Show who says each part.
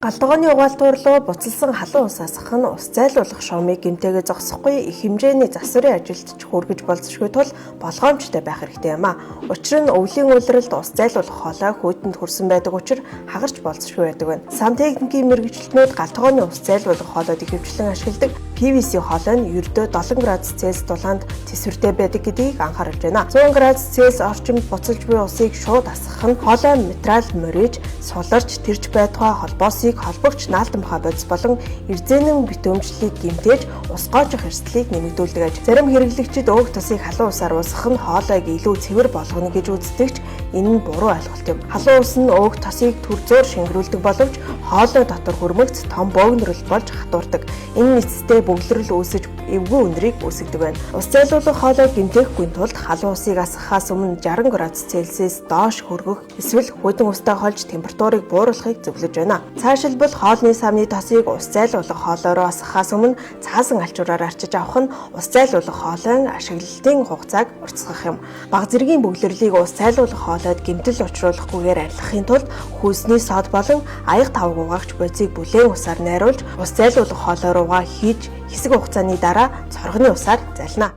Speaker 1: Галдгооны угаалтуурлуу буцалсан халуун ус асах нь ус зайлуулах шуумыг гэмтээгээ зогсохгүй их хэмжээний засварын ажилд хүргэж болзошгүй тул болгоомжтой байх хэрэгтэй юм а. Учир нь өвлийн улиралд ус зайлуулах хоолой хүйтэнд хүрсэн байдаг учраас хагарч болзошгүй байдаг байна. Сан техникийн мэргэжилтнүүд галдгооны ус зайлуулах хоолойд ихэвчлэн ашигладаг PVC хоолой нь ердөө 7 градус Цельс дулаанд тэсвэртэй байдаг гэдгийг анхааруулж байна. 100 градус Цельс орчимд буцалж буй усыг шууд асгах нь хоолой материал мөрөж, суларч, тэрч байтугай холбоосыг холбогч наалтан баха бодис болон эрзэнэн битүүмжлэлийг гэмтээж ус гоожих эрсдлийг нэмэгдүүлдэг аж. Зарим хэрэглэгчид өөх тосыг халуун усаар усгах нь хоолойг илүү цэвэр болгоно гэж үздэгч энэ нь буруу ойлголт юм. Халуун ус нь өөх тосыг түр зуур шингэрүүлдэг боловч хоолой дотор хүрмэгц том бөөгнөрөл болж хатуурдаг. Энэ нийцтэй бөглөрөл үүсэж эвгүй үнэрийг үүсгэдэг байна. Ус зайлуулах хоолойг гэмтээхгүй тулд халуун усыг асгахаас өмнө 60 градус Цельсиэс доош хүргэх эсвэл хүйдэн устай холж температурыг бууруулахыг зөвлөж байна. Цаашилбал хоолны савны тосыг ус зайлуулах хоолойроо асгахаас өмнө цаасан алчуураар арчиж авах нь ус зайлуулах хоолойн ашиглалтын хугацааг уртасгах юм. Бага зэргийн бөглөрлийг ус зайлуулах хоолойд гэмтэл учруулахгүйгээр арилгахын тулд хүйсний сод болон аяг тавг угаагч бодисыг бүлээн усаар найруулж ус зайлуулах хоолой руугаа хийж хэсэг хугацааны дараа цоргоны усаар зална.